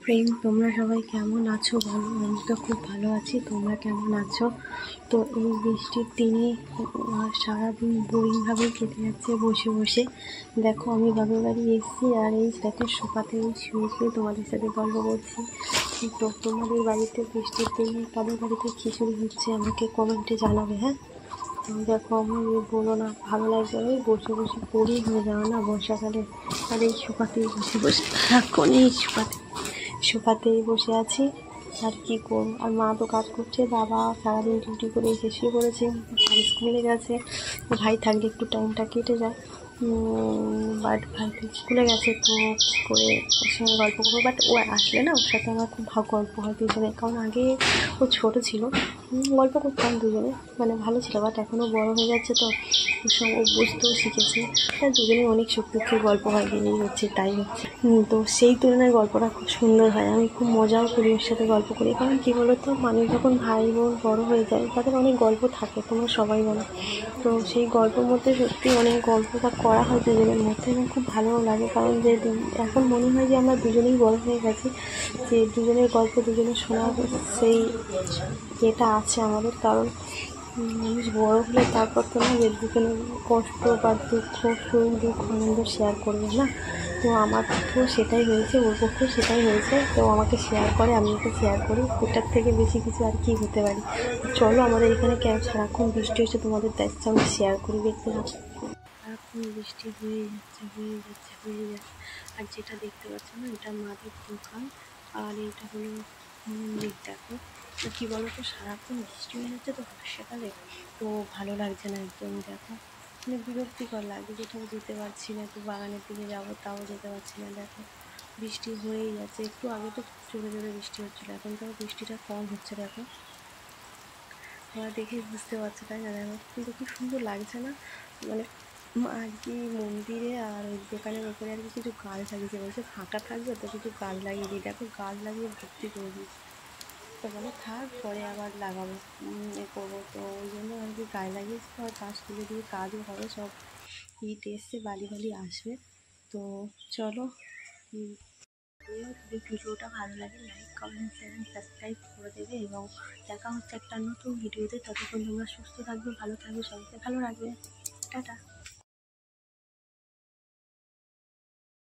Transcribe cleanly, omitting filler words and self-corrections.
প্রেম, তোমরা সবাই কেমন আছো বলো? আমি তো খুব ভালো আছি, তোমরা কেমন আছো? তো এই বৃষ্টির দিনে সারাদিন বোরিংভাবেই কেটে যাচ্ছে বসে বসে। দেখো আমি বাপের বাড়ি এসেছি আর এই দেখো সোফাতে শুয়ে শুয়ে তোমাদের সাথে গল্প করছি। তো তোমাদের বাড়িতে বৃষ্টির দিনে কাদের বাড়িতে খিচুড়ি হচ্ছে আমাকে কমেন্টে জানাবে, হ্যাঁ? তো দেখো আমার বলো না, ভালো লাগছে ওই বসে বসে বোরিং হয়ে যাওয়া না বর্ষাকালে। আর এই সোফাতেই বসে বসে সারাক্ষণ এই সোফাতেই বসে আছি। আর কি করবো, আর মা তো কাজ করছে, বাবা সারাদিন ডিউটি করে এসে শুয়ে পড়েছে, ভাই স্কুলে গেছে। ভাই থাকলে একটু টাইমটা কেটে যায়, বাট ভাই তো স্কুলে গেছে, তো করে ওর সঙ্গে গল্প করবো। বাট ও আসলে না, ওর সাথে আমার খুব গল্প হয় দুজনে, কারণ আগে ও ছোটো ছিল, গল্প করতাম দুজনে, মানে ভালো ছিল। বাট এখনও বড় হয়ে যাচ্ছে, তো ওর সঙ্গে ও বুঝতেও শিখেছে, তাই দুজনে অনেক সুখ দুঃখের গল্প হয়, এই হচ্ছে তাই হচ্ছে। তো সেই তুলনায় গল্পটা খুব সুন্দর হয়, আমি খুব মজাও করি ওর সাথে গল্প করি। কারণ কী বলতো, মানুষ যখন ভাই বোন বড়ো হয়ে যায় তাদের অনেক গল্প থাকে, তোমরা সবাই বলো। তো সেই গল্পের মধ্যে সত্যি অনেক গল্পটা করা হয় দুজনের মধ্যে, এবং খুব ভালোও লাগে। কারণ যে এখন মনে হয় যে আমরা দুজনেই বড় হয়ে গেছি, যে দুজনের গল্প দুজনের শোনার সেই এটা আছে আমাদের। কারণ মানুষ বড় হলে তারপর তো না, যে দুজনের কষ্ট বা দুঃখ, সুখ দুঃখ আনন্দ শেয়ার করবে না। তো আমার পক্ষেও সেটাই হয়েছে, ওর পক্ষেও সেটাই হয়েছে। তো আমাকে শেয়ার করে, আমি ওকে শেয়ার করি, এটার থেকে বেশি কিছু আর কি হতে পারে। চলো আমাদের এখানে সারাক্ষণ বৃষ্টি হচ্ছে, তোমাদের দেখছে আমি শেয়ার করি, দেখতে পাচ্ছি সারাক্ষণ বৃষ্টি হয়ে যাচ্ছে হয়ে যাচ্ছে হয়ে যাচ্ছে। আর যেটা দেখতে পাচ্ছ না, এটা মাদের দোকান, আর এটা হলো মন্দির। দেখো তো কী বলো তো, সারাক্ষণ বৃষ্টি হয়ে যাচ্ছে তো বর্ষাকালে, তো ভালো লাগছে না একদম। দেখো মানে বিরক্তিকর লাগে, কোথাও যেতে পারছি না, একটু বাগানের দিকে যাবো তাও যেতে পারছি না। দেখো বৃষ্টি হয়েই যাচ্ছে, একটু আগে তো জোরে জোরে বৃষ্টি হচ্ছিলো, এখন তো বৃষ্টিটা কম হচ্ছে। দেখো তোমরা দেখেই বুঝতে পারছো, তাই না? দেখো কিন্তু কি সুন্দর লাগছে না? মানে আর কি মন্দিরে আর ওই দোকানের ওপরে আর কি কিছু গাছ লাগিয়েছে, বলছে ফাঁকা থাকবে তো কিছু গাছ লাগিয়ে দিই। দেখো গাছ লাগিয়ে ভর্তি করে দিয়েছি, তো বলে থাক পরে আবার লাগাবো, এ করবো। তো ওই জন্য আর কি গাছ লাগিয়েছি, তো আর গাছ তুলে দিয়ে কাজও হবে, সব ইট এসছে, বালি বালি আসবে। তো চলো, যদি ভিডিওটা ভালো লাগে লাইক কমেন্ট শেয়ার সাবস্ক্রাইব করে দেবে, এবং দেখা হচ্ছে একটা নতুন ভিডিওতে। ততক্ষণ তোমরা সুস্থ থাকবে, ভালো থাকবে, সবাইকে ভালো রাখবে। টাটা।